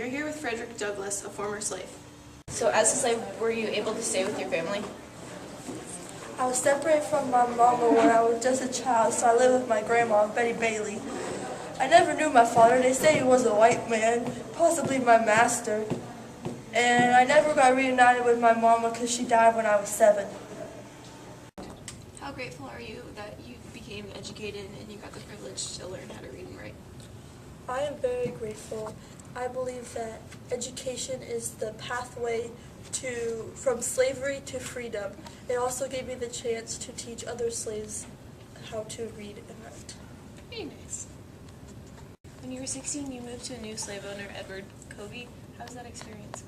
we are here with Frederick Douglass, a former slave. So as a slave, were you able to stay with your family? I was separated from my mama when I was just a child, so I lived with my grandma, Betty Bailey. I never knew my father. They say he was a white man, possibly my master. And I never got reunited with my mama because she died when I was 7. How grateful are you that you became educated and you got the privilege to learn how to read and write? I am very grateful. I believe that education is the pathway from slavery to freedom. It also gave me the chance to teach other slaves how to read and write. Very nice. When you were 16, you moved to a new slave owner, Edward Covey. How was that experience?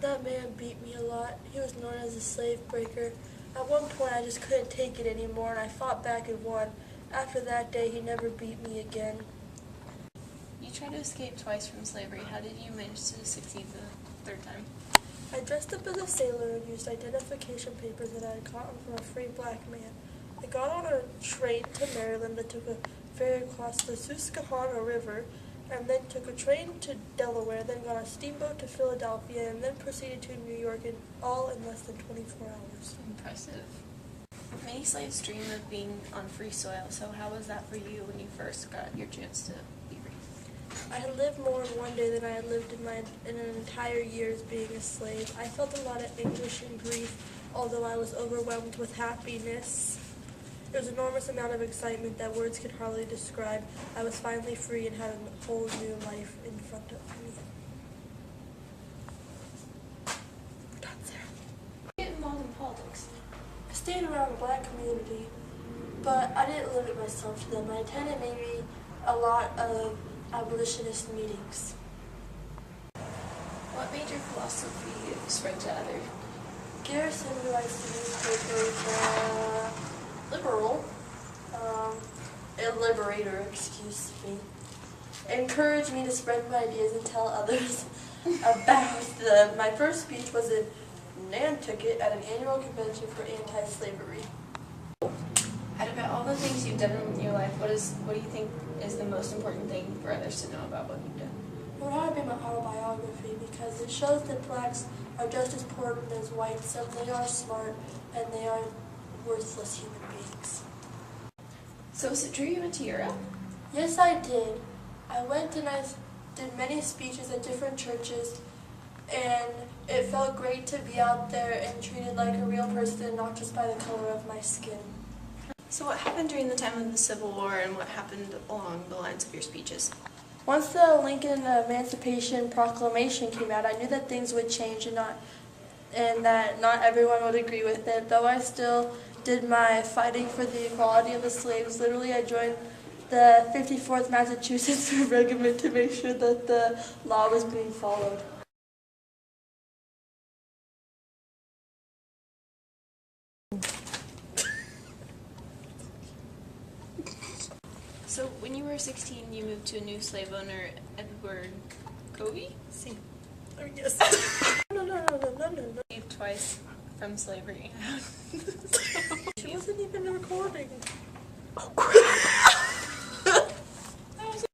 That man beat me a lot. He was known as a slave breaker. At one point, I just couldn't take it anymore, and I fought back and won. After that day, he never beat me again. You tried to escape twice from slavery. How did you manage to succeed the third time? I dressed up as a sailor and used identification papers that I had gotten from a free black man. I got on a train to Maryland that took a ferry across the Susquehanna River, and then took a train to Delaware, then got a steamboat to Philadelphia, and then proceeded to New York, all in less than 24 hours. Impressive. Many slaves dream of being on free soil, so how was that for you when you first got your chance to be free? I had lived more in one day than I had lived in an entire year as being a slave. I felt a lot of anguish and grief, although I was overwhelmed with happiness. There was an enormous amount of excitement that words could hardly describe. I was finally free and had a whole new life in front of me. We're done, Sarah. Get involved in politics. I stayed around the black community, but I didn't limit myself to them. I attended maybe a lot of abolitionist meetings. What made your philosophy spread to others? Garrison, who writes the newspaper, liberal, a liberator, excuse me, encouraged me to spread my ideas and tell others about them. My first speech was in Nantucket at an annual convention for anti-slavery. Out of all the things you've done in your life, what do you think is the most important thing for others to know about what you've done? It would have been my autobiography because it shows that blacks are just as important as whites, and they are smart, and they are worthless human beings. So is it true you went to Europe? Yes, I did. I went and I did many speeches at different churches, and it felt great to be out there and treated like a real person and not just by the color of my skin. So what happened during the time of the Civil War and what happened along the lines of your speeches? Once the Lincoln Emancipation Proclamation came out, I knew that things would change and that not everyone would agree with it. Though I still did my fighting for the equality of the slaves. Literally, I joined the 54th Massachusetts Regiment to make sure that the law was being followed. So when you were 16, you moved to a new slave owner, Edward Covey? See. Oh, yes. No. Twice from slavery. She wasn't even recording. Oh, crap.